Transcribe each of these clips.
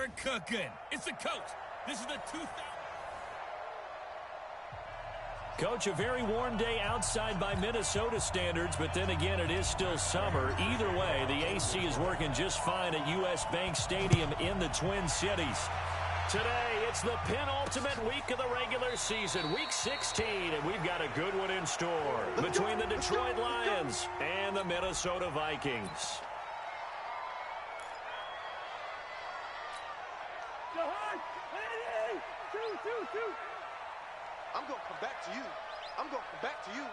They're cooking. It's the coach. This is the 2000. Coach, a very warm day outside by Minnesota standards, but then again, it is still summer. Either way, the AC is working just fine at U.S. Bank Stadium in the Twin Cities. Today, it's the penultimate week of the regular season, Week 16, and we've got a good one in store between the Detroit Lions and the Minnesota Vikings. I'm going to come back to you. I'm going to come back to you.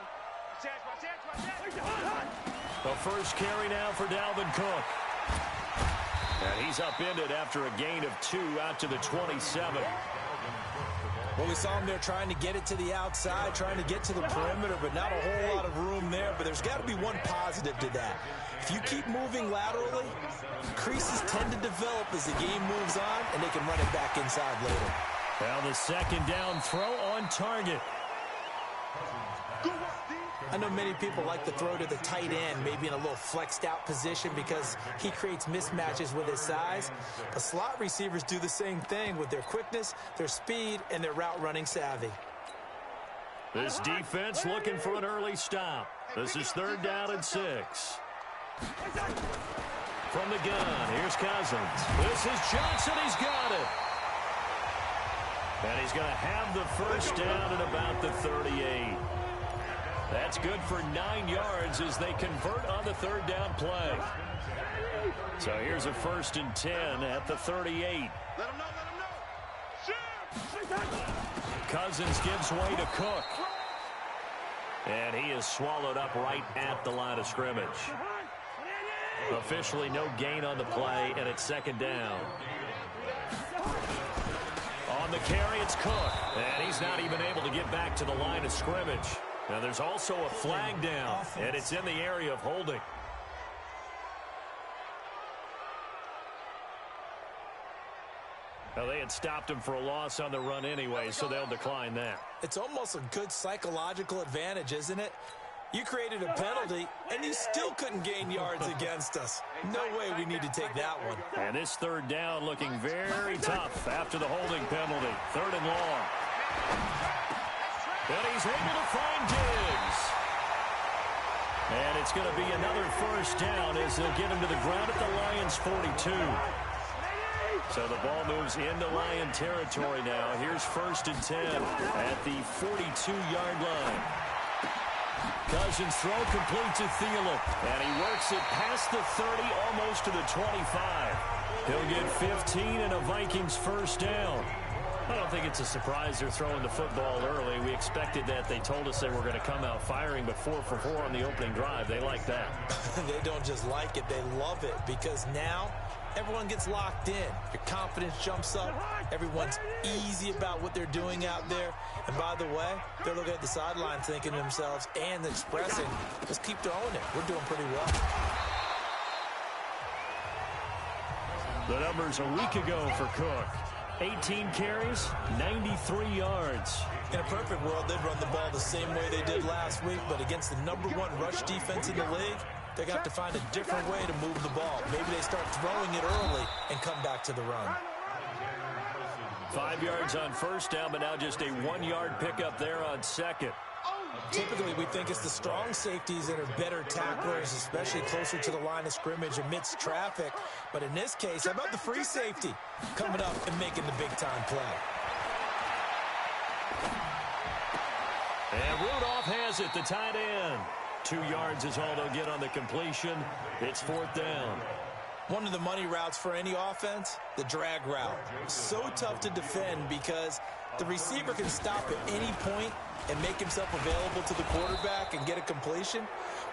The first carry now for Dalvin Cook. And he's upended after a gain of 2 out to the 27. Well, we saw him there trying to get it to the outside, trying to get to the perimeter, but not a whole lot of room there. But there's got to be one positive to that. If you keep moving laterally, creases tend to develop as the game moves on, and they can run it back inside later. Well, the second down throw on target. I know many people like to throw to the tight end, maybe in a little flexed out position because he creates mismatches with his size. But slot receivers do the same thing with their quickness, their speed, and their route running savvy. This defense looking for an early stop. This is 3rd down and 6. From the gun, here's Cousins. This is Johnson, he's got it. And he's going to have the first down at about the 38. That's good for 9 yards as they convert on the 3rd down play. So here's a 1st and 10 at the 38. Let him know. Cousins gives way to Cook. And he is swallowed up right at the line of scrimmage. Officially no gain on the play, and it's 2nd down. On the carry, it's Cook. And he's not even able to get back to the line of scrimmage. Now, there's also a flag down, and it's in the area of holding. Now, they had stopped him for a loss on the run anyway, so they'll decline that. It's almost a good psychological advantage, isn't it? You created a penalty, and you still couldn't gain yards against us. No way we need to take that one. And this 3rd down looking very tough after the holding penalty. 3rd and long. And he's able to find Diggs. And it's going to be another 1st down as they'll get him to the ground at the Lions' 42. So the ball moves into Lion territory now. Here's 1st and 10 at the 42-yard line. Cousins throw complete to Thielen. And he works it past the 30, almost to the 25. He'll get 15 and a Vikings 1st down. I don't think it's a surprise they're throwing the football early. We expected that. They told us they were going to come out firing, but 4 for 4 on the opening drive. They like that. They don't just like it, they love it, because now everyone gets locked in. Your confidence jumps up. Everyone's easy about what they're doing out there. And by the way, they're looking at the sideline thinking to themselves and expressing, let's keep throwing it. We're doing pretty well. The numbers a week ago for Cook. 18 carries, 93 yards. In a perfect world, they'd run the ball the same way they did last week, but against the #1 rush defense in the league, they're going to have to find a different way to move the ball. Maybe they start throwing it early and come back to the run. 5 yards on 1st down, but now just a 1-yard pickup there on 2nd. Typically, we think it's the strong safeties that are better tacklers, especially closer to the line of scrimmage amidst traffic. But in this case, how about the free safety coming up and making the big-time play? And Rudolph has it, the tight end. 2 yards is all they'll get on the completion. It's 4th down. One of the money routes for any offense, the drag route. So tough to defend because the receiver can stop at any point and make himself available to the quarterback and get a completion.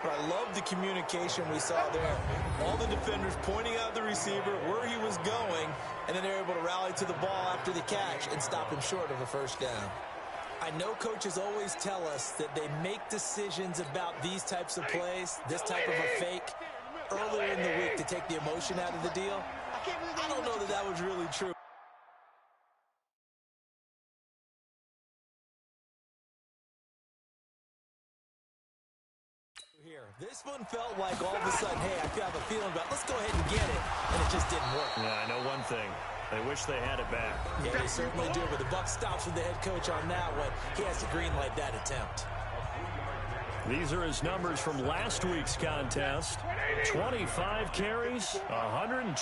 But I love the communication we saw there. All the defenders pointing out the receiver, where he was going, and then they're able to rally to the ball after the catch and stop him short of a 1st down. I know coaches always tell us that they make decisions about these types of plays, this type of a fake, earlier in the week to take the emotion out of the deal. I don't know that that was really true. Here, this one felt like all of a sudden, hey, I have a feeling about, let's go ahead and get it, and it just didn't work. Yeah, I know one thing. They wish they had it back. Yeah, they certainly do, but the buck stops with the head coach on that one. He has to green light that attempt. These are his numbers from last week's contest. 25 carries, 126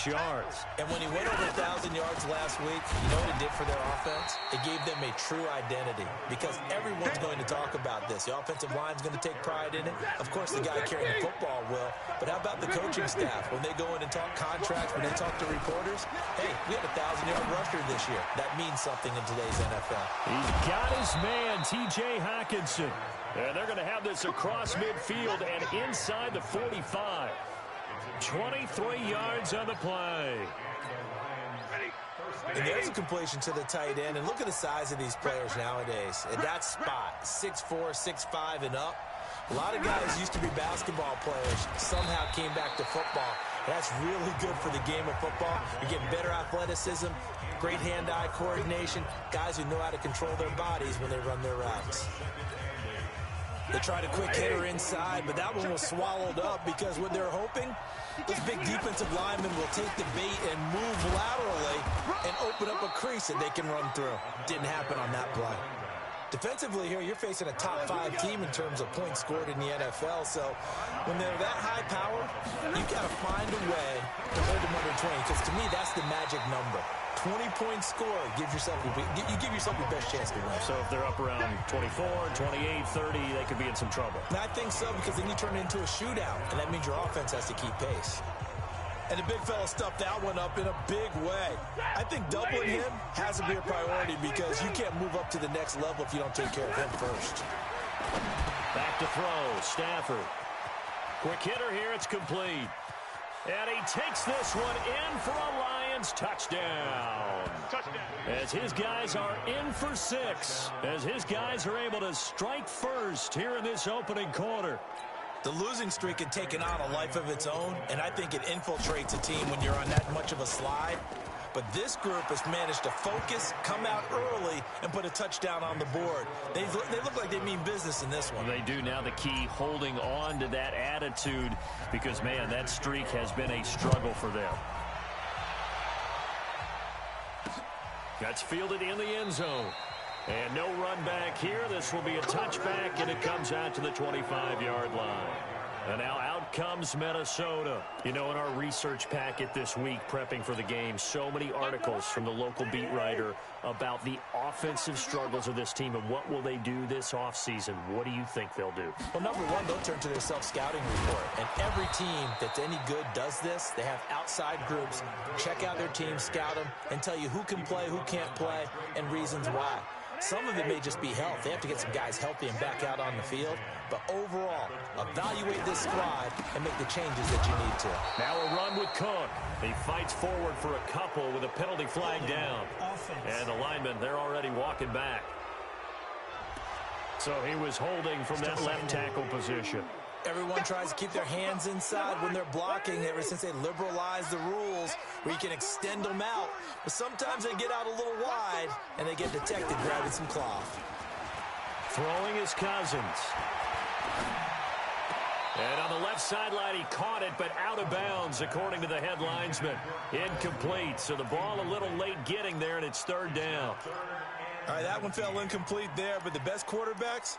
yards. And when he went over 1,000 yards last week, you know what it did for their offense? It gave them a true identity because everyone's going to talk about this. The offensive line's going to take pride in it. Of course, the guy carrying the football will. But how about the coaching staff? When they go in and talk contracts, when they talk to reporters, hey, we had a 1,000-yard rusher this year. That means something in today's NFL. He's got his man, T.J. Hockenson. And they're going to have this across midfield and inside the 45. 23 yards on the play. And there's a completion to the tight end. And look at the size of these players nowadays. At that spot, 6'4", 6'5", and up. A lot of guys used to be basketball players, somehow came back to football. That's really good for the game of football. You're getting better athleticism, great hand-eye coordination, guys who know how to control their bodies when they run their routes. They tried a quick hitter inside, but that one was swallowed up because what they're hoping, this big defensive lineman will take the bait and move laterally and open up a crease that they can run through. Didn't happen on that play. Defensively here, you're facing a top-5 team in terms of points scored in the NFL, so when they're that high power, you've got to find a way to hold them under 20, because to me, that's the magic number. 20-point score, you give yourself your best chance to win. So if they're up around 24, 28, 30, they could be in some trouble. And I think so, because then you turn it into a shootout, and that means your offense has to keep pace. And the big fella stuffed that one up in a big way. I think doubling him has to be a priority because you can't move up to the next level if you don't take care of him first. Back to throw, Stafford. Quick hitter here, it's complete. And he takes this one in for a Lions touchdown. As his guys are in for 6. As his guys are able to strike first here in this opening quarter. The losing streak had taken on a life of its own, and I think it infiltrates a team when you're on that much of a slide. But this group has managed to focus, come out early, and put a touchdown on the board. They look like they mean business in this one. They do now. The key, holding on to that attitude, because, man, that streak has been a struggle for them. That's fielded in the end zone. And no run back here. This will be a touchback, and it comes out to the 25-yard line. And now out comes Minnesota. You know, in our research packet this week, prepping for the game, so many articles from the local beat writer about the offensive struggles of this team and what will they do this offseason. What do you think they'll do? Well, number one, they'll turn to their self-scouting report. And every team that's any good does this. They have outside groups. Check out their team, scout them, and tell you who can play, who can't play, and reasons why. Some of it may just be health. They have to get some guys healthy and back out on the field. But overall, evaluate this squad and make the changes that you need to. Now a run with Cook. He fights forward for a couple with a penalty flag down. And the linemen, they're already walking back. So he was holding from that left tackle position. Everyone tries to keep their hands inside when they're blocking ever since they liberalized the rules where you can extend them out. But sometimes they get out a little wide and they get detected grabbing some cloth. Throwing his Cousins. And on the left sideline, he caught it, but out of bounds, according to the head linesman. Incomplete, so the ball a little late getting there, and it's third down. All right, that one fell incomplete there, but the best quarterbacks,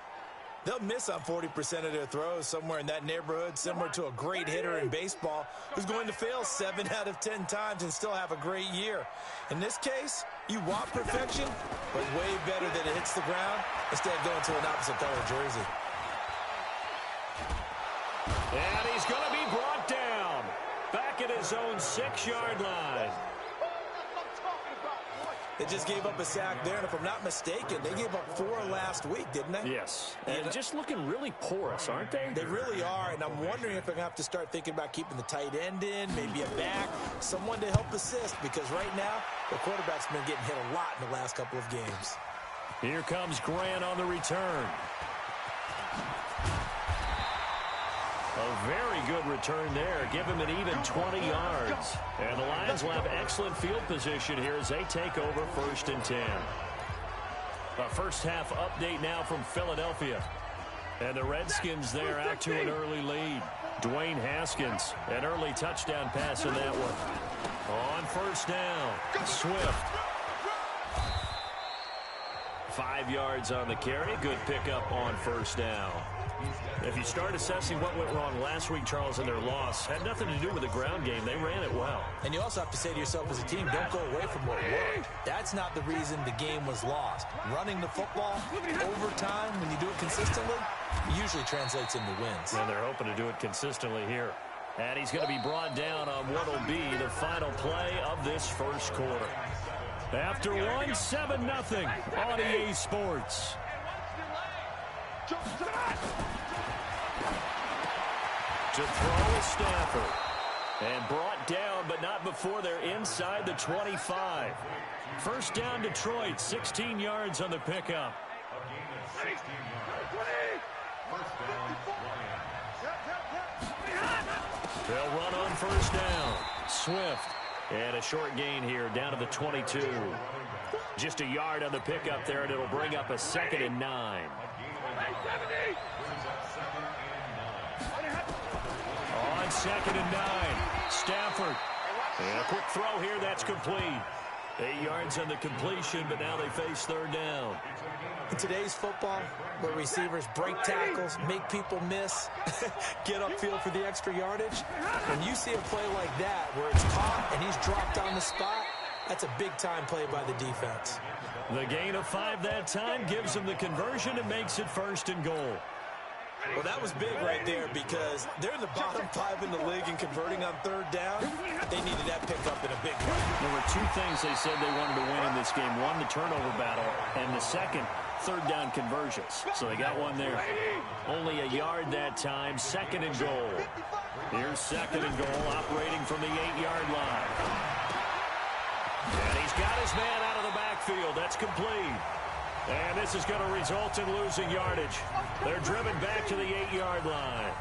they'll miss on 40% of their throws, somewhere in that neighborhood, similar to a great hitter in baseball who's going to fail 7 out of 10 times and still have a great year. In this case, you want perfection, but way better that it hits the ground instead of going to an opposite color jersey. And he's going to be brought down back at his own 6-yard line. They just gave up a sack there, and if I'm not mistaken, they gave up 4 last week, didn't they? Yes. And just looking really porous, aren't they? They really are, and I'm wondering if they're going to have to start thinking about keeping the tight end in, maybe a back, someone to help assist, because right now, the quarterback's been getting hit a lot in the last couple of games. Here comes Grant on the return. A very good return there. Give him an even 20 yards. And the Lions will have excellent field position here as they take over 1st and 10. A first half update now from Philadelphia. And the Redskins there out to an early lead. Dwayne Haskins, an early touchdown pass in that one. On first down, Swift. 5 yards on the carry. Good pickup on first down. If you start assessing what went wrong last week, Charles, in their loss, had nothing to do with the ground game. They ran it well. And you also have to say to yourself as a team, don't go away from what worked. That's not the reason the game was lost. Running the football over time, when you do it consistently, usually translates into wins. And they're hoping to do it consistently here. And he's going to be brought down on what will be the final play of this first quarter. After one, 7-0 on EA Sports. To throw is Stafford. And brought down, but not before they're inside the 25. First down, Detroit, 16 yards on the pickup. They'll run on first down. Swift. And a short gain here, down to the 22. Just a yard on the pickup there, and it'll bring up a 2nd and 9. On 2nd and 9, Stafford. And a quick throw here, that's complete. 8 yards on the completion, but now they face third down. In today's football, where receivers break tackles, make people miss, get upfield for the extra yardage, when you see a play like that where it's caught and he's dropped on the spot, that's a big-time play by the defense. The gain of 5 that time gives them the conversion and makes it 1st and goal. Well, that was big right there because they're in the bottom 5 in the league and converting on third down. They needed that pickup in a big way. There were 2 things they said they wanted to win in this game. One, the turnover battle, and the second, third down conversions. So they got one there. Only a yard that time, 2nd and goal. Here's 2nd and goal, operating from the 8-yard line. And he's got his man out of the backfield. That's complete. And this is going to result in losing yardage. They're driven back to the 8-yard line.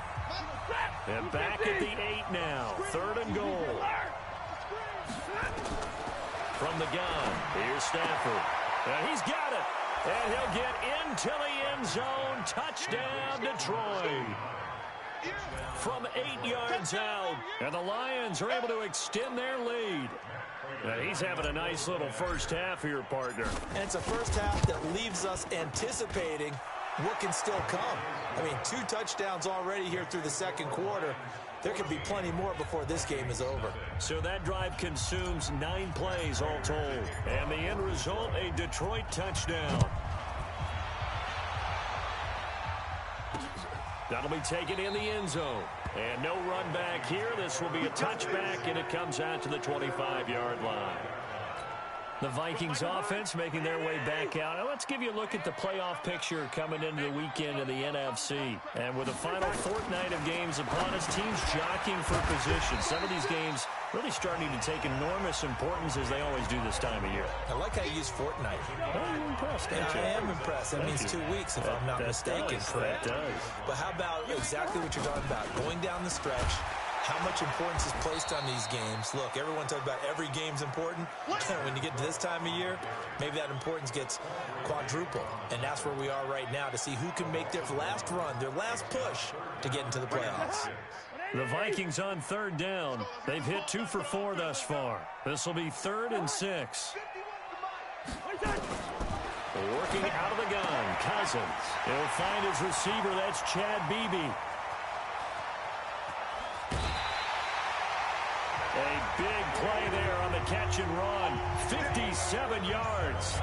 And back at the 8 now. 3rd and goal. From the gun, here's Stafford. And he's got it. And he'll get into the end zone. Touchdown, Detroit. From 8 yards out. And the Lions are able to extend their lead. Now he's having a nice little first half here, partner. And it's a first half that leaves us anticipating what can still come. I mean, 2 touchdowns already here through the second quarter. There could be plenty more before this game is over. So that drive consumes 9 plays all told. And the end result, a Detroit touchdown. That'll be taken in the end zone. And no run back here. This will be a touchback, and it comes out to the 25-yard line. The Vikings offense making their way back out. Now let's give you a look at the playoff picture coming into the weekend in the NFC. And with the final fortnight of games upon us, teams jockeying for position. Some of these games really starting to take enormous importance as they always do this time of year. I like how you use fortnight. Well, you're impressed, aren't you? I am impressed. That means 2 weeks, if I'm not mistaken, correct? That does. But how about exactly what you're talking about? Going down the stretch, how much importance is placed on these games. Look, everyone talks about every game's important. When you get to this time of year, maybe that importance gets quadrupled. And that's where we are right now to see who can make their last run, their last push to get into the playoffs. The Vikings on third down. They've hit 2 for 4 thus far. This will be 3rd and 6. Working out of the gun, Cousins. He'll find his receiver. That's Chad Beebe. A big play there on the catch and run. 57 yards.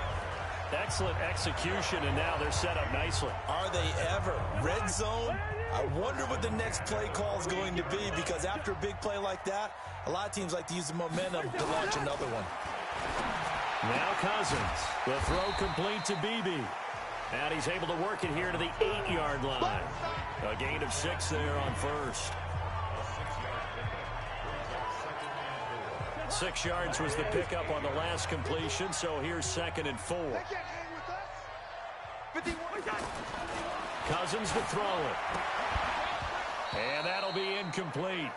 Excellent execution, and now they're set up nicely. Are they ever? Red zone? I wonder what the next play call is going to be, because after a big play like that, a lot of teams like to use the momentum to launch another one. Now Cousins. The throw complete to Beebe. And he's able to work it here to the 8-yard line. A gain of 6 there on first. 6 yards was the pickup on the last completion, so here's 2nd and 4. Cousins to throw it. And that'll be incomplete.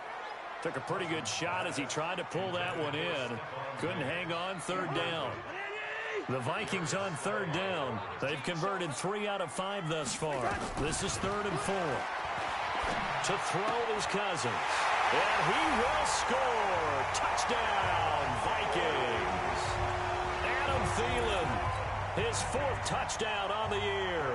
Took a pretty good shot as he tried to pull that one in. Couldn't hang on, 3rd down. The Vikings on 3rd down. They've converted 3 out of 5 thus far. This is 3rd and 4. To throw is Cousins. And he will score. Touchdown, Vikings. Adam Thielen, his 4th touchdown on the year,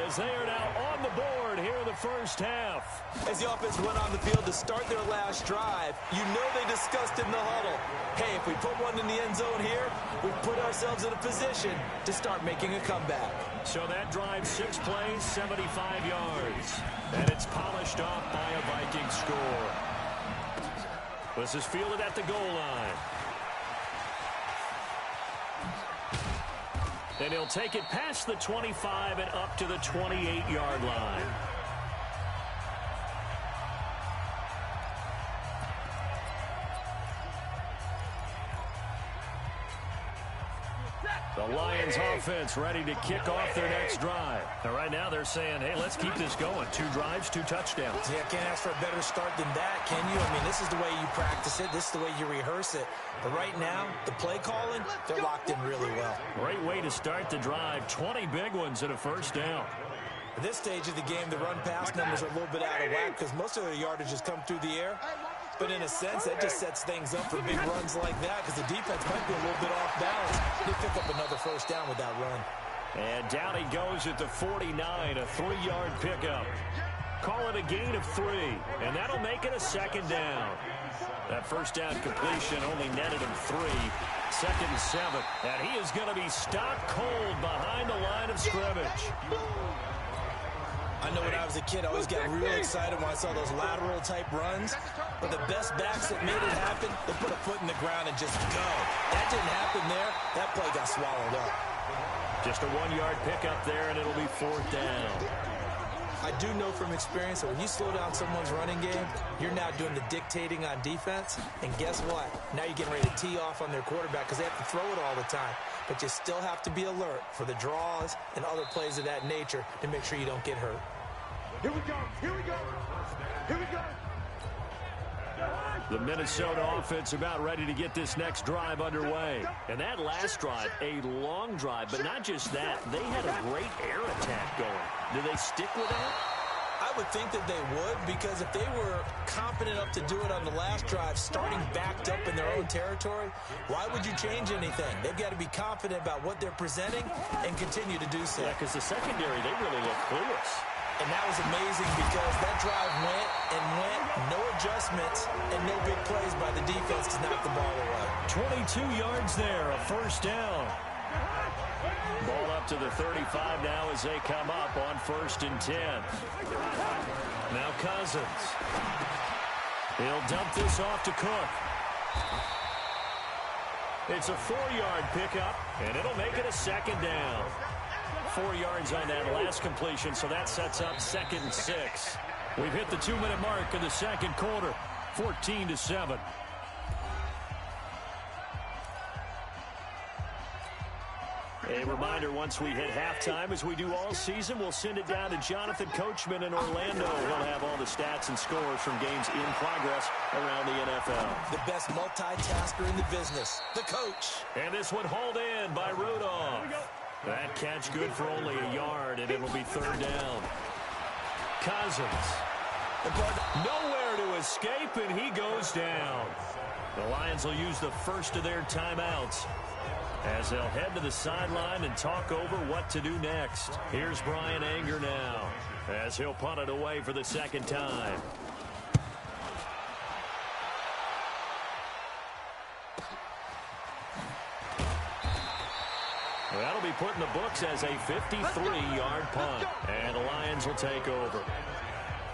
as they are now on the board here in the first half. As the offense went on the field to start their last drive, you know they discussed in the huddle, hey, if we put one in the end zone here, we put ourselves in a position to start making a comeback. So that drive, 6 plays, 75 yards. And it's polished off by a Viking score. This is fielded at the goal line. And he'll take it past the 25 and up to the 28-yard line. The Lions offense ready to kick off their next drive. And right now they're saying, hey, let's keep this going. 2 drives, 2 touchdowns. Yeah, can't ask for a better start than that, can you? I mean, this is the way you practice it. This is the way you rehearse it. But right now, the play calling, they're locked in really well. Great way to start the drive. 20 big ones and a first down. At this stage of the game, the run-pass numbers are a little bit out of whack because most of their yardage has come through the air. But in a sense, that just sets things up for big runs like that because the defense might be a little bit off balance. They pick up another first down with that run. And down he goes at the 49, a 3-yard pickup. Call it a gain of 3, and that'll make it a second down. That first down completion only netted him 3. 2nd and 7, and he is going to be stopped cold behind the line of scrimmage. I know when I was a kid, I always got real excited when I saw those lateral-type runs. But the best backs that made it happen, they put a foot in the ground and just go. That didn't happen there. That play got swallowed up. Just a 1-yard pickup there, and it'll be 4th down. I do know from experience that when you slow down someone's running game, you're now doing the dictating on defense. And guess what? Now you're getting ready to tee off on their quarterback because they have to throw it all the time. But you still have to be alert for the draws and other plays of that nature to make sure you don't get hurt. Here we go. Here we go. Here we go. The Minnesota offense about ready to get this next drive underway. And that last drive, a long drive, but not just that. They had a great air attack going. Do they stick with that? I would think that they would, because if they were confident enough to do it on the last drive, starting backed up in their own territory, why would you change anything? They've got to be confident about what they're presenting and continue to do so. Yeah, because the secondary, they really look clueless. And that was amazing because that drive went and went, no adjustments, and no big plays by the defense to knock the ball away. 22 yards there, a first down. Ball up to the 35 now as they come up on 1st and 10. Now Cousins. He'll dump this off to Cook. It's a 4-yard pickup, and it'll make it a second down. 4 yards on that last completion, so that sets up 2nd and 6. We've hit the 2-minute mark in the second quarter, 14-7. A reminder, once we hit halftime, as we do all season, we'll send it down to Jonathan Coachman in Orlando. He'll have all the stats and scores from games in progress around the NFL. The best multitasker in the business, the coach. And this one hauled in by Rudolph. That catch good for only a yard, and it'll be 3rd down. Cousins. Nowhere to escape, and he goes down. The Lions will use the first of their timeouts as they'll head to the sideline and talk over what to do next. Here's Brian Anger now as he'll punt it away for the 2nd time. That'll be put in the books as a 53-yard punt, and the Lions will take over.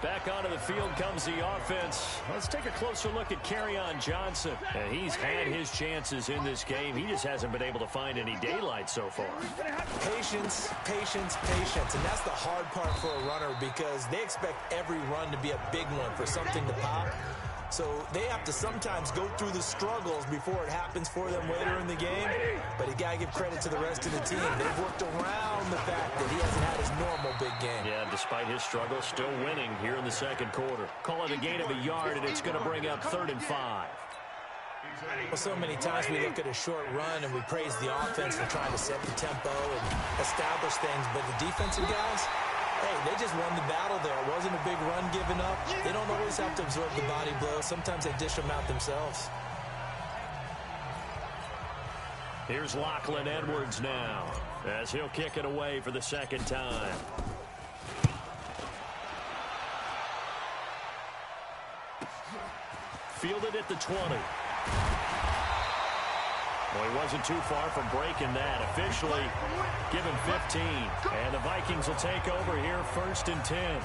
Back onto the field comes the offense. Let's take a closer look at Kerryon Johnson. And he's had his chances in this game. He just hasn't been able to find any daylight so far. Patience, patience, patience. And that's the hard part for a runner because they expect every run to be a big one for something to pop. So they have to sometimes go through the struggles before it happens for them later in the game. But you got to give credit to the rest of the team. They've worked around the fact that he hasn't had his normal big game. Yeah, despite his struggles, still winning here in the second quarter. Call it a gain of a yard, and it's going to bring up 3rd and 5. Well, so many times we look at a short run and we praise the offense for trying to set the tempo and establish things. But the defensive guys, hey, They just won the battle there. It wasn't a big run given up. They don't always have to absorb the body blows. Sometimes they dish them out themselves. Here's Lachlan Edwards now as he'll kick it away for the second time. Fielded at the 20. Well, he wasn't too far from breaking that. Officially given 15. And the Vikings will take over here 1st and 10.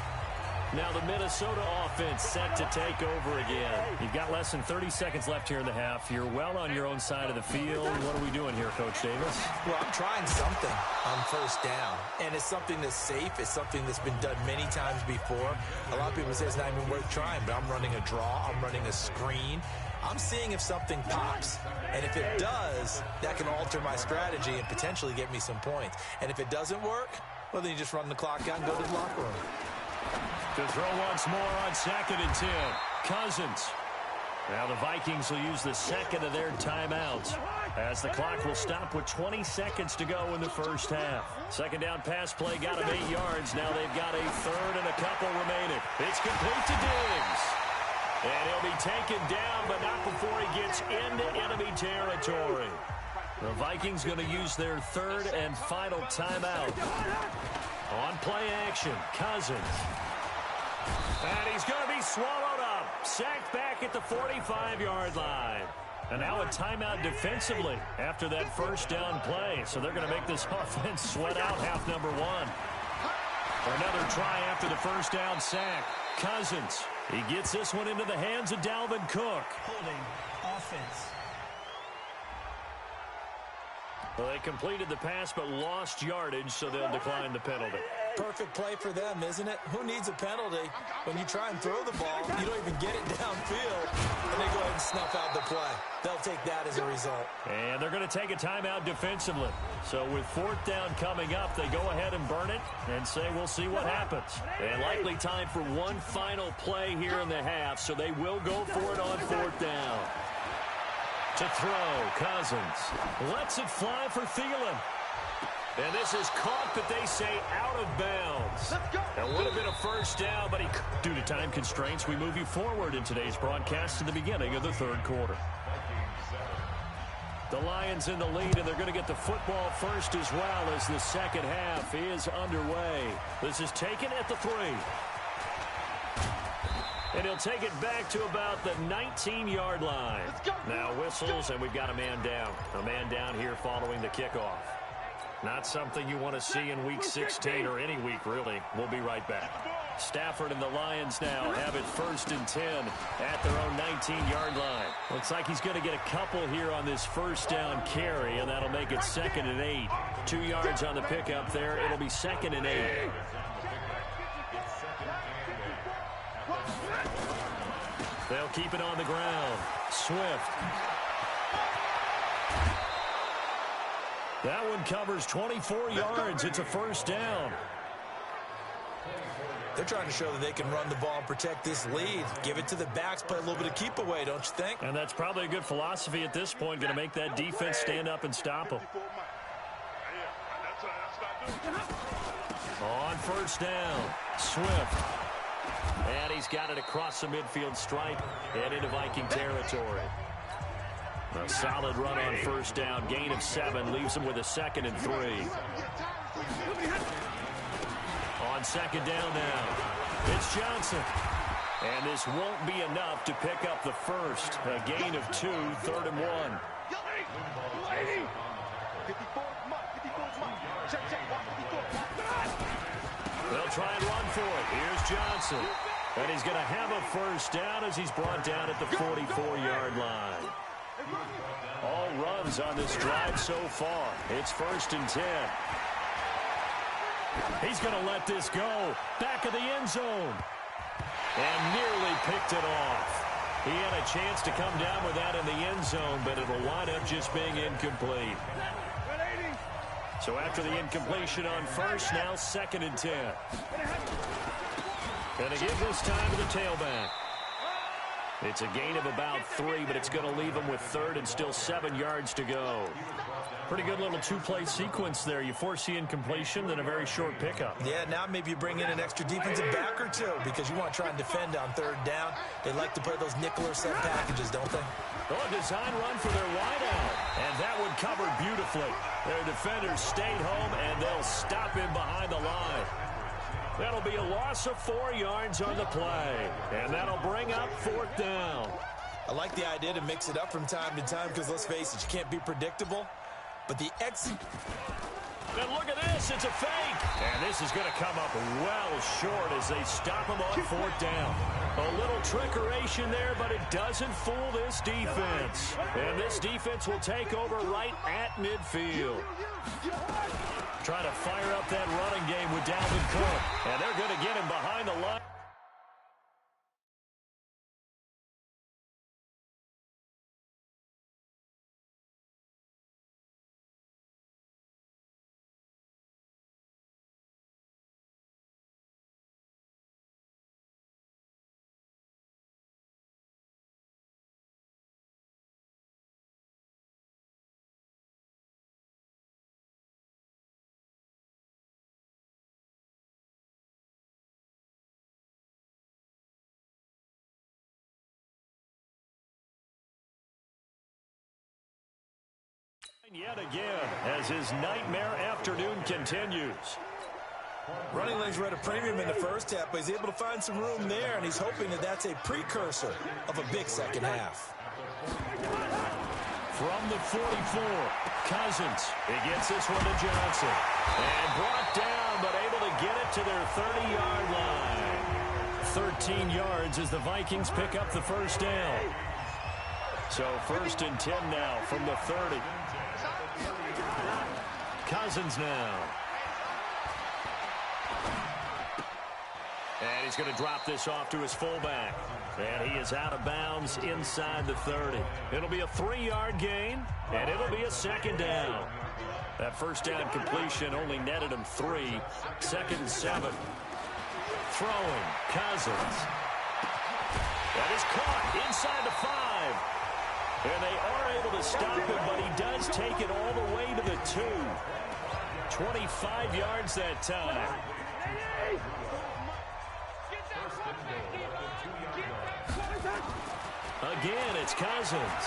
Now the Minnesota offense set to take over again. You've got less than 30 seconds left here in the half. You're well on your own side of the field. What are we doing here, Coach Davis? Well, I'm trying something on 1st down. And it's something that's safe. It's something that's been done many times before. A lot of people say it's not even worth trying, but I'm running a draw. I'm running a screen. I'm seeing if something pops. And if it does, that can alter my strategy and potentially get me some points. And if it doesn't work, well, then you just run the clock out and go to the locker room. To throw once more on 2nd and 10. Cousins. Now the Vikings will use the second of their timeouts as the clock will stop with 20 seconds to go in the first half. Second down pass play got him 8 yards. Now they've got a third and a couple remaining. It's complete to Diggs. And he'll be taken down, but not before he gets into enemy territory. The Vikings going to use their third and final timeout. On play action, Cousins. And he's going to be swallowed up. Sacked back at the 45-yard line. And now a timeout defensively after that first down play. So they're going to make this offense sweat out half number 1. Another try after the first down sack. Cousins. He gets this one into the hands of Dalvin Cook. Holding offense. Well, they completed the pass but lost yardage, so they'll decline the penalty. Perfect play for them, isn't it? Who needs a penalty? When you try and throw the ball, you don't even get it downfield, and they go ahead and snuff out the play. They'll take that as a result. And they're going to take a timeout defensively. So with 4th down coming up, they go ahead and burn it and say we'll see what happens. And likely time for one final play here in the half, so they will go for it on 4th down. To throw, Cousins lets it fly for Thielen. And this is caught, but they say out of bounds. That would have been a first down, but due to time constraints, we move you forward in today's broadcast to the beginning of the 3rd quarter. The Lions in the lead, and they're going to get the football first as well as the second half is underway. This is taken at the 3. And he'll take it back to about the 19-yard line. Now whistles, and we've got a man down. A man down here following the kickoff. Not something you want to see in Week 16 or any week, really. We'll be right back. Stafford and the Lions now have it 1st and 10 at their own 19-yard line. Looks like he's going to get a couple here on this first down carry, and that'll make it 2nd and 8. 2 yards on the pickup there. It'll be 2nd and 8. They'll keep it on the ground. Swift. That one covers 24 yards. It's a first down. They're trying to show that they can run the ball and protect this lead. Give it to the backs, play a little bit of keep away, don't you think? And that's probably a good philosophy at this point. Going to make that defense stand up and stop them. On first down, Swift. And he's got it across the midfield stripe and into Viking territory. A solid run on first down. Gain of 7 leaves him with a 2nd and 3. On 2nd down now, it's Johnson. And this won't be enough to pick up the first. A gain of 2, 3rd and 1. They'll try and run for it. Here's Johnson. And he's going to have a first down as he's brought down at the 44-yard line. All runs on this drive so far. It's 1st and 10. He's going to let this go. Back of the end zone. And nearly picked it off. He had a chance to come down with that in the end zone, but it'll wind up just being incomplete. So after the incompletion on first, now 2nd and 10. Going to give this time to the tailback. It's a gain of about 3, but it's going to leave them with third and still 7 yards to go. Pretty good little two-play sequence there. You force the incompletion, then a very short pickup. Yeah, now maybe you bring in an extra defensive back or two because you want to try and defend on third down. They like to play those nickel or set packages, don't they? Oh, a design run for their wideout. And that one covered beautifully. Their defenders stayed home, and they'll stop him behind the line. That'll be a loss of 4 yards on the play. And that'll bring up 4th down. I like the idea to mix it up from time to time because, let's face it, you can't be predictable. But the And look at this. It's a fake. And this is going to come up well short as they stop him on 4th down. A little trickeration there, but it doesn't fool this defense. And this defense will take over right at midfield. Trying to fire up that running game with Dalvin Cook. And they're going to get him behind the line. Yet again, as his nightmare afternoon continues. Running lanes were at a premium in the first half, but he's able to find some room there, and he's hoping that that's a precursor of a big second half. From the 44, Cousins. He gets this one to Johnson. And brought down, but able to get it to their 30-yard line. 13 yards as the Vikings pick up the first down. So 1st and 10 now from the 30. Cousins now. And he's going to drop this off to his fullback. And he is out of bounds inside the 30. It'll be a 3-yard gain, and it'll be a 2nd down. That first down completion only netted him 3. 2nd and 7. Throwing, Cousins. That is caught inside the 5. And they are able to stop him, but he does take it all the way to the 2. 25 yards that time. Again, it's Cousins.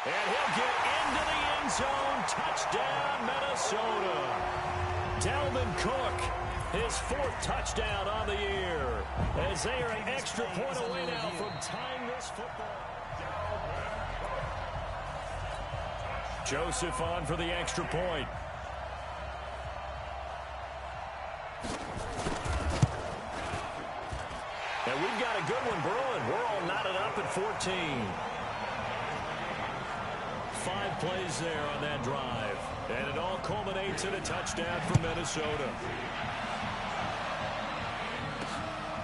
And he'll get into the end zone. Touchdown, Minnesota. Dalvin Cook, his 4th touchdown on the year. As they are an extra point away now from tying this football. Joseph on for the extra point. And we've got a good one brewing. We're all knotted up at 14. 5 plays there on that drive. And it all culminates in a touchdown for Minnesota.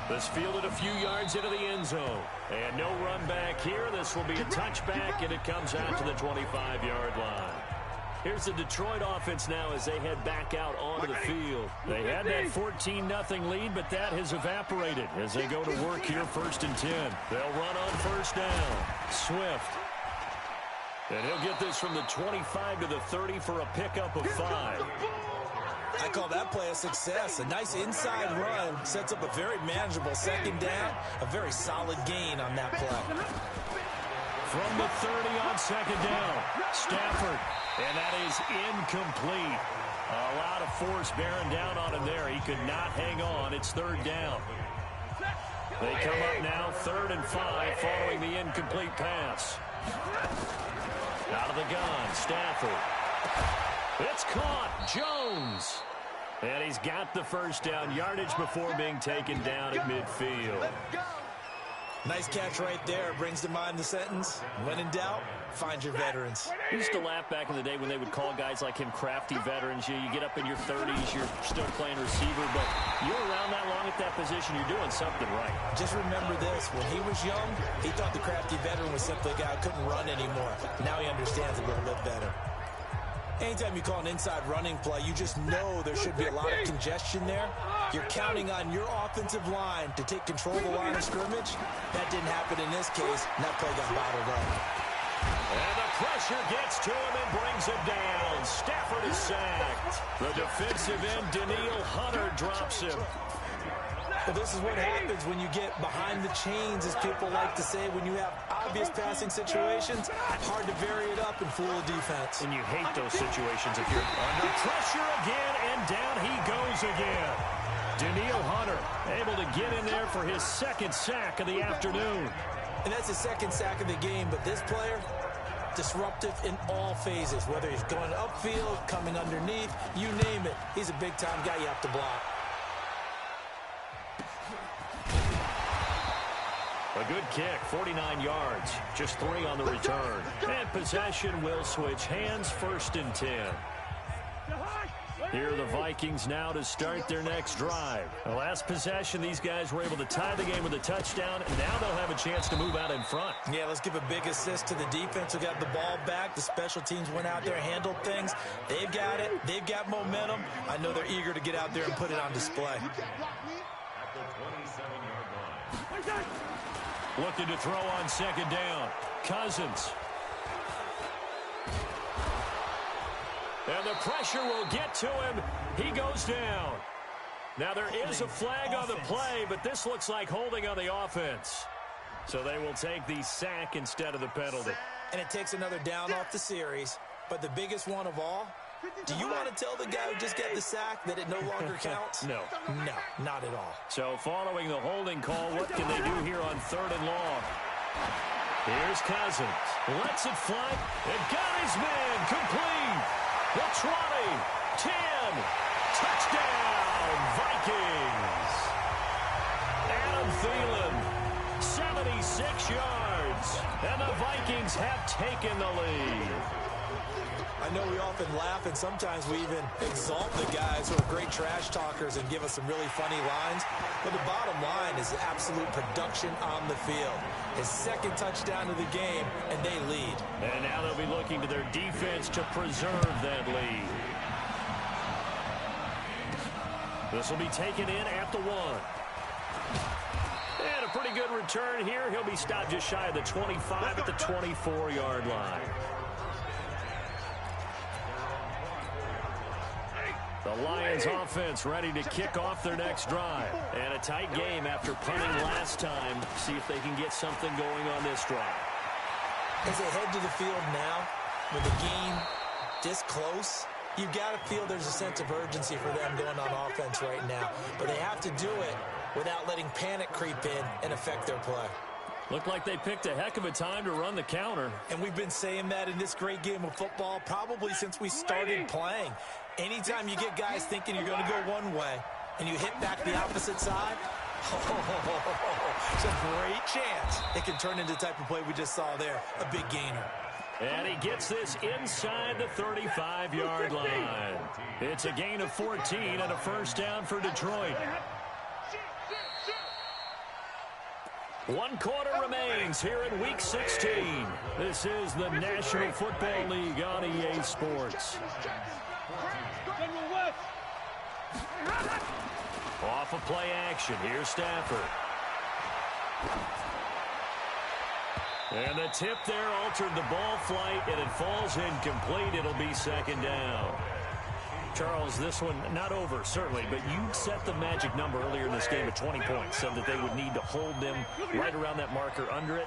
This fielded a few yards into the end zone. And no run back here. This will be a touchback, and it comes out to the 25-yard line. Here's the Detroit offense now as they head back out onto the field. They had that 14-0 lead, but that has evaporated as they go to work here 1st and 10. They'll run on 1st down. Swift. And he'll get this from the 25 to the 30 for a pickup of 5. I call that play a success. A nice inside run sets up a very manageable 2nd down. A very solid gain on that play. From the 30 on 2nd down, Stafford. And that is incomplete. A lot of force bearing down on him there. He could not hang on. It's 3rd down. They come up now 3rd and 5 following the incomplete pass. Out of the gun, Stafford. It's caught. Jones. And he's got the 1st down. Yardage before being taken down at midfield. Nice catch right there. Brings to mind the sentence, when in doubt, find your veterans. I used to laugh back in the day when they would call guys like him crafty veterans. You get up in your 30s, you're still playing receiver, but you're around that long at that position, you're doing something right. Just remember this. When he was young, he thought the crafty veteran was simply a guy who couldn't run anymore. Now he understands a little bit better. Anytime you call an inside running play, you just know there should be a lot of congestion there. You're counting on your offensive line to take control of the line of scrimmage. That didn't happen in this case, and that play got bottled up. And the pressure gets to him and brings him down. Stafford is sacked. The defensive end, Daniil Hunter, drops him. Well, this is what happens when you get behind the chains, as people like to say, when you have obvious passing situations. Hard to vary it up and fool a defense. And you hate those situations if you're under pressure again, and down he goes again. Daniil Hunter able to get in there for his second sack of the afternoon. And that's the second sack of the game, but this player, disruptive in all phases, whether he's going upfield, coming underneath, you name it. He's a big-time guy you have to block. A good kick, 49 yards, just 3 on the return. And possession will switch hands, 1st and 10. Here are the Vikings now to start their next drive. The last possession, these guys were able to tie the game with a touchdown, and now they'll have a chance to move out in front. Yeah, let's give a big assist to the defense who got the ball back. The special teams went out there and handled things. They've got it. They've got momentum. I know they're eager to get out there and put it on display. Looking to throw on 2nd down. Cousins. And the pressure will get to him. He goes down. Now there is a flag on the play, but this looks like holding on the offense. So they will take the sack instead of the penalty. And it takes another down off the series. But the biggest one of all, do you want to tell the guy who just got the sack that it no longer counts? No. No, not at all. So following the holding call, what can they do here on 3rd and long? Here's Cousins. Lets it fly. And got his man complete. The 20, 10, touchdown, Vikings. Adam Thielen, 76 yards, and the Vikings have taken the lead. I know we often laugh, and sometimes we even exalt the guys who are great trash talkers and give us some really funny lines. But the bottom line is absolute production on the field. His 2nd touchdown of the game, and they lead. And now they'll be looking to their defense to preserve that lead. This will be taken in at the 1. And a pretty good return here. He'll be stopped just shy of the 25 at the 24-yard line. The Lions offense ready to kick off their next drive. And a tight game after punting last time. See if they can get something going on this drive. As they head to the field now, with the game this close, you've got to feel there's a sense of urgency for them going on offense right now. But they have to do it without letting panic creep in and affect their play. Looked like they picked a heck of a time to run the counter. And we've been saying that in this great game of football probably since we started playing. Anytime you get guys thinking you're going to go one way and you hit back the opposite side, it's a great chance it can turn into the type of play we just saw there, a big gainer. And he gets this inside the 35-yard line. It's a gain of 14 and a 1st down for Detroit. 1 quarter remains here in Week 16. This is the National Football League on EA Sports. Off of play action, here's Stafford. And the tip there altered the ball flight, and it falls incomplete. It'll be 2nd down. Charles, this one not over, certainly, but you set the magic number earlier in this game at 20 points, said that they would need to hold them right around that marker under it.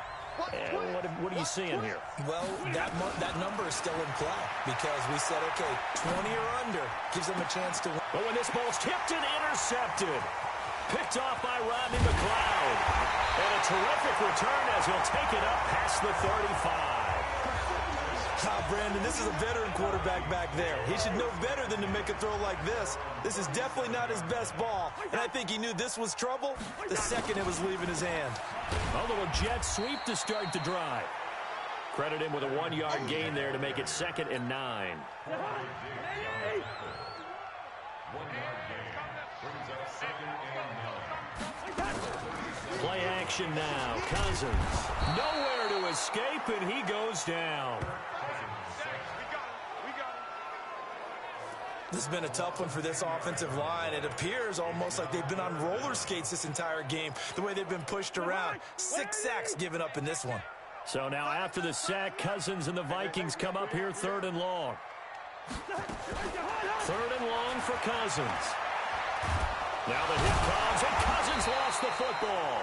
And what are you seeing here? Well, that number is still in play because we said, okay, 20 or under gives them a chance to win. But when this ball's tipped and intercepted, picked off by Rodney McLeod. And a terrific return as he'll take it up past the 35. Brandon, this is a veteran quarterback back there. He should know better than to make a throw like this. This is definitely not his best ball, and I think he knew this was trouble the second it was leaving his hand. A little jet sweep to start the drive. Credit him with a 1-yard gain there to make it 2nd and 9. Play action now. Cousins. Nowhere to escape, and he goes down. This has been a tough one for this offensive line. It appears almost like they've been on roller skates this entire game, the way they've been pushed around. 6 sacks given up in this one. So now after the sack, Cousins and the Vikings come up here 3rd and long. 3rd and long for Cousins. Now the hit comes, and Cousins lost the football.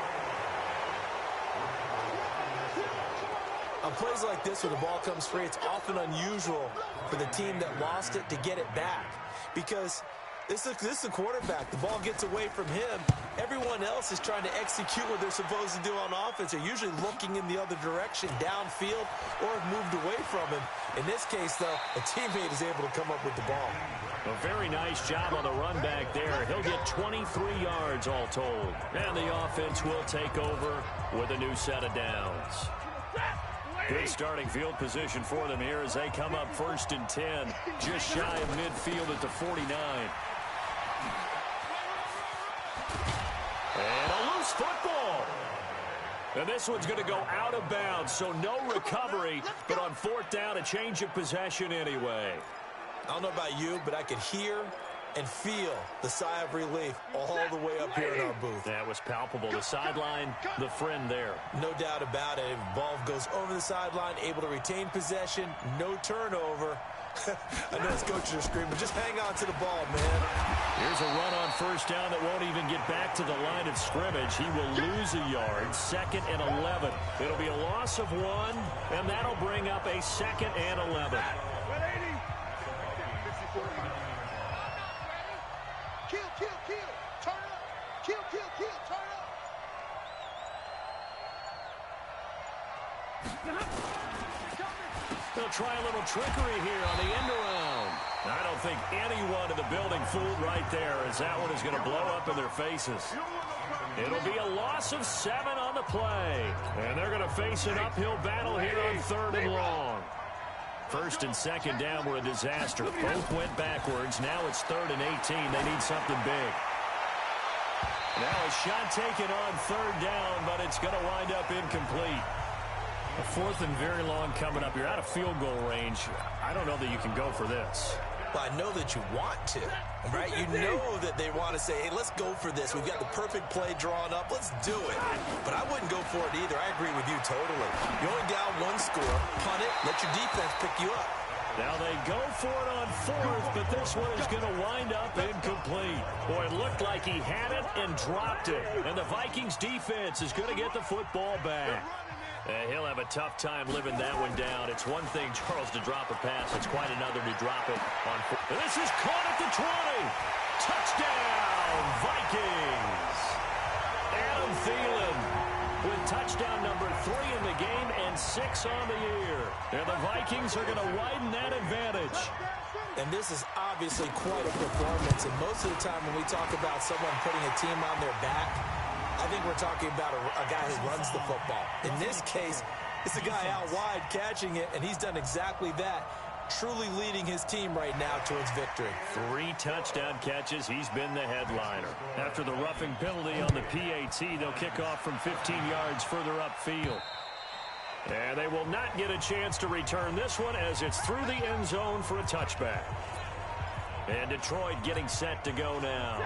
On plays like this where the ball comes free, it's often unusual for the team that lost it to get it back. Because this is a quarterback. The ball gets away from him. Everyone else is trying to execute what they're supposed to do on offense. They're usually looking in the other direction, downfield, or have moved away from him. In this case, though, a teammate is able to come up with the ball. A very nice job on the run back there. He'll get 23 yards all told. And the offense will take over with a new set of downs. Good starting field position for them here as they come up 1st and 10, just shy of midfield at the 49. And a loose football. And this one's going to go out of bounds, so no recovery, but on 4th down, a change of possession anyway. I don't know about you, but I could hear and feel the sigh of relief all the way up here in our booth. That was palpable. The sideline, the friend there. No doubt about it. Ball goes over the sideline, able to retain possession, no turnover. I know his coaches are screaming, just hang on to the ball, man. Here's a run on 1st down that won't even get back to the line of scrimmage. He will lose a yard, 2nd and 11. It'll be a loss of 1, and that'll bring up a 2nd and 11. They'll try a little trickery here on the end around. I don't think anyone in the building fooled right there, as that one is going to blow up in their faces. It'll be a loss of 7 on the play. And they're going to face an uphill battle here on 3rd and long. 1st and 2nd down were a disaster. Both went backwards. Now it's 3rd and 18. They need something big. Now a shot taken on 3rd down, but it's going to wind up incomplete. A 4th and very long coming up. You're out of field goal range. I don't know that you can go for this. Well, I know that you want to, right? You know that they want to say, hey, let's go for this. We've got the perfect play drawn up. Let's do it. But I wouldn't go for it either. I agree with you totally. You're only down 1 score. Punt it. Let your defense pick you up. Now they go for it on 4th, but this one is going to wind up incomplete. Boy, it looked like he had it and dropped it. And the Vikings defense is going to get the football back. He'll have a tough time living that one down. It's one thing, Charles, to drop a pass. It's quite another to drop it on 4th. And this is caught at the 20. Touchdown, Vikings. Adam Thielen with touchdown number 3 in the game and 6 on the year. And the Vikings are going to widen that advantage. And this is obviously quite a performance. And most of the time when we talk about someone putting a team on their back, I think we're talking about a guy who runs the football. In this case, it's a guy out wide catching it, and he's done exactly that, truly leading his team right now towards victory. 3 touchdown catches. He's been the headliner. After the roughing penalty on the PAT, they'll kick off from 15 yards further upfield. And they will not get a chance to return this one as it's through the end zone for a touchback. And Detroit getting set to go now.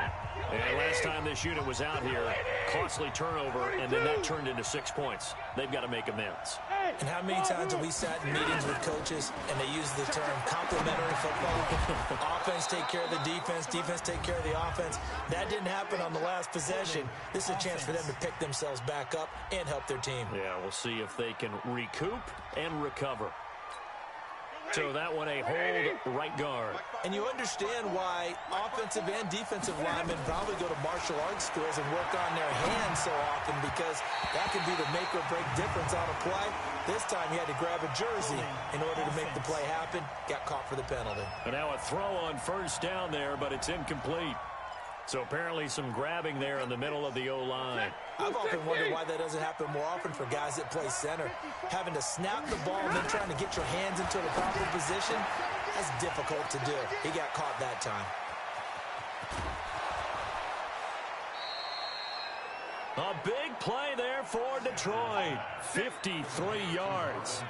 And last time this unit was out here, costly turnover, and then that turned into 6 points. They've got to make amends. And how many times have we sat in meetings with coaches and they use the term complementary football? Offense take care of the defense, defense take care of the offense. That didn't happen on the last possession. This is a chance for them to pick themselves back up and help their team. Yeah, we'll see if they can recoup and recover. So that one a hold right guard. And you understand why offensive and defensive linemen probably go to martial arts schools and work on their hands so often, because that can be the make or break difference on a play. This time he had to grab a jersey in order to make the play happen. Got caught for the penalty. And now a throw on 1st down there, but it's incomplete. So apparently some grabbing there in the middle of the O-line. I've often wondered why that doesn't happen more often for guys that play center. Having to snap the ball and then trying to get your hands into the proper position, that's difficult to do. He got caught that time. A big play there for Detroit. 53 yards.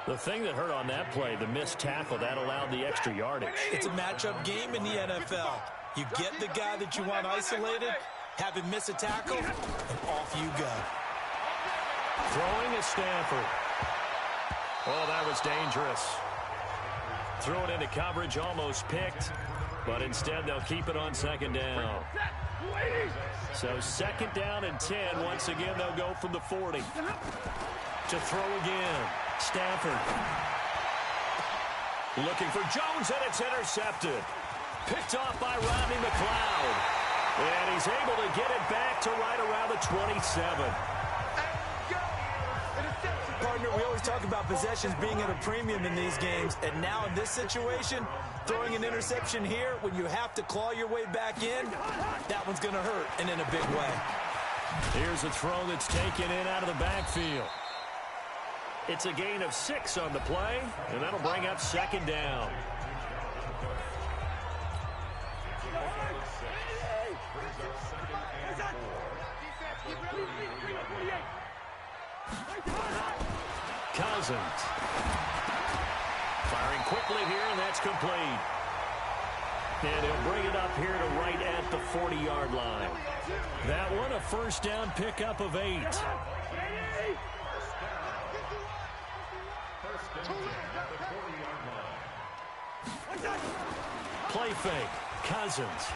The thing that hurt on that play, the missed tackle, that allowed the extra yardage. It's a matchup game in the NFL. You get the guy that you want isolated, have him miss a tackle, and off you go. Throwing is Stafford. Oh, that was dangerous. Threw it into coverage, almost picked, but instead they'll keep it on second down. So second down and 10. Once again, they'll go from the 40. To throw again. Stafford. Looking for Jones, and it's intercepted. Picked off by Rodney McLeod. And he's able to get it back to right around the 27. Partner, we always talk about possessions being at a premium in these games, and now in this situation, throwing an interception here when you have to claw your way back in, that one's going to hurt, and in a big way. Here's a throw that's taken in out of the backfield. It's a gain of 6 on the play, and that'll bring up second down. Cousins. Firing quickly here, and that's complete. And he'll bring it up here to right at the 40-yard line. That one, a first down pickup of 8. Play fake. Cousins.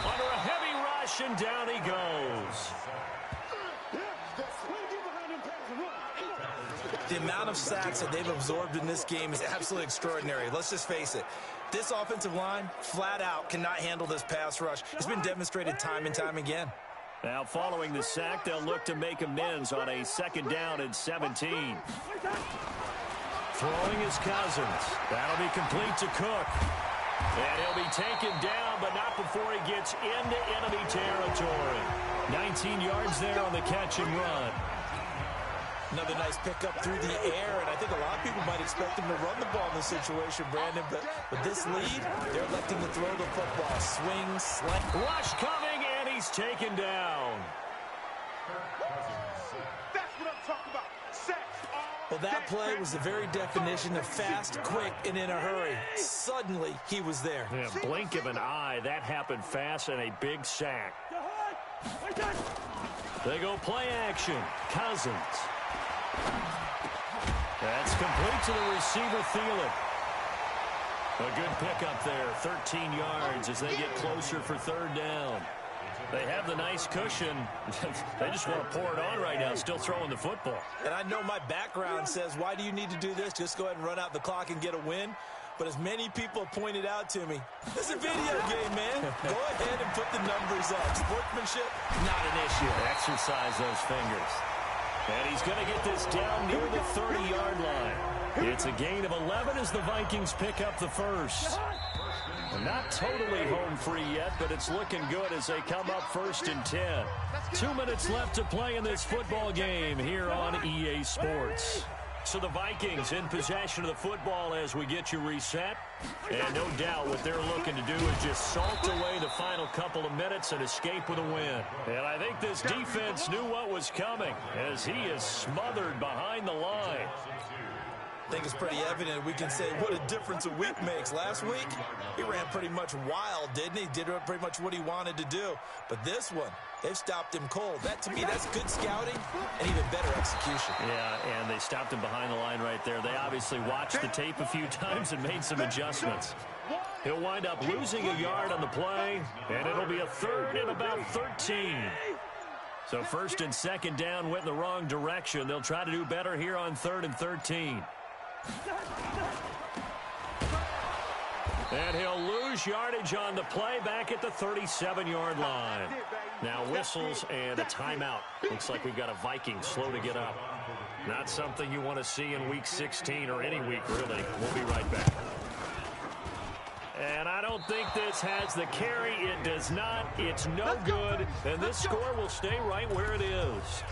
Under a heavy rush, and down he goes. The amount of sacks that they've absorbed in this game is absolutely extraordinary. Let's just face it. This offensive line, flat out, cannot handle this pass rush. It's been demonstrated time and time again. Now, following the sack, they'll look to make amends on a second down and 17. Throwing is Cousins. That'll be complete to Cook. And he'll be taken down, but not before he gets into enemy territory. 19 yards there on the catch and run. Another nice pickup through the air, and I think a lot of people might expect him to run the ball in this situation, Brandon, but with this lead, they're electing to throw the football. Swing, slant. Rush coming, and he's taken down. That's what I'm talking about. Sex. Well, that play was the very definition of fast, quick, and in a hurry. Suddenly, he was there. Yeah, blink of an eye, that happened fast, and a big sack. They go play action. Cousins. That's complete to the receiver, Thielen. A good pickup there, 13 yards as they get closer for third down. They have the nice cushion. They just want to pour it on right now, still throwing the football. And I know my background says, why do you need to do this? Just go ahead and run out the clock and get a win. But as many people have pointed out to me, this is a video game, man. Go ahead and put the numbers up. Sportsmanship, not an issue. Exercise those fingers. And he's going to get this down near the 30-yard line. It's a gain of 11 as the Vikings pick up the first. Not totally home free yet, but it's looking good as they come up first and 10. 2 minutes left to play in this football game here on EA Sports. So the Vikings in possession of the football as we get you reset. And no doubt what they're looking to do is just salt away the final couple of minutes and escape with a win. And I think this defense knew what was coming as he is smothered behind the line. I think it's pretty evident we can say what a difference a week makes. Last week, he ran pretty much wild, didn't he? Did pretty much what he wanted to do. But this one, they've stopped him cold. That, to me, that's good scouting and even better execution. Yeah, and they stopped him behind the line right there. They obviously watched the tape a few times and made some adjustments. He'll wind up losing a yard on the play, and it'll be a third and about 13. So first and second down went in the wrong direction. They'll try to do better here on 3rd and 13. And he'll lose yardage on the play back at the 37-yard line. Now whistles and a timeout. Looks like we've got a Viking slow to get up. Not something you want to see in Week 16 or any week, really. We'll be right back. And I don't think this has the carry. It does not. It's no good. And this score will stay right where it is.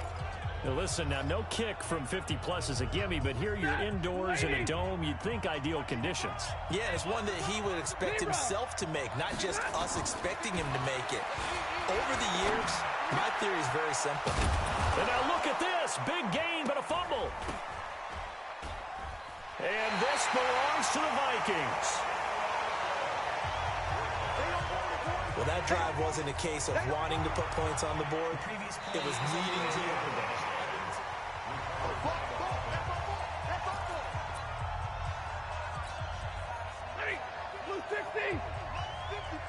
Now listen, now no kick from 50-plus is a gimme, but here you're indoors in a dome. You'd think ideal conditions. Yeah, and it's one that he would expect himself to make, not just us expecting him to make it. Over the years, my theory is very simple. And now look at this. Big gain, but a fumble. And this belongs to the Vikings. Well, that drive wasn't a case of wanting to put points on the board. It was needing to.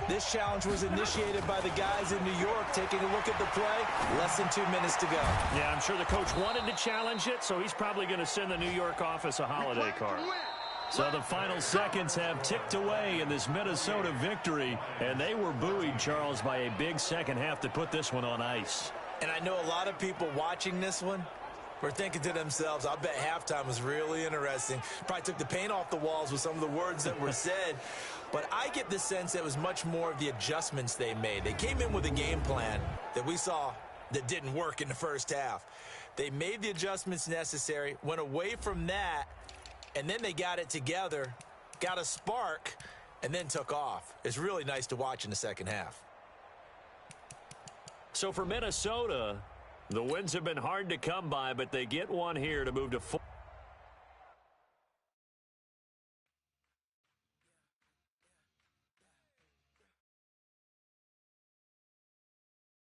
This challenge was initiated by the guys in New York. Taking a look at the play, less than 2 minutes to go. Yeah, I'm sure the coach wanted to challenge it, so he's probably going to send the New York office a holiday card. So the final seconds have ticked away in this Minnesota victory, and they were buoyed, Charles, by a big second half to put this one on ice. And I know a lot of people watching this one were thinking to themselves, I bet halftime was really interesting. Probably took the paint off the walls with some of the words that were said. But I get the sense that it was much more of the adjustments they made. They came in with a game plan that we saw that didn't work in the first half. They made the adjustments necessary, went away from that, and then they got it together, got a spark, and then took off. It's really nice to watch in the second half. So for Minnesota, the wins have been hard to come by, but they get one here to move to 4.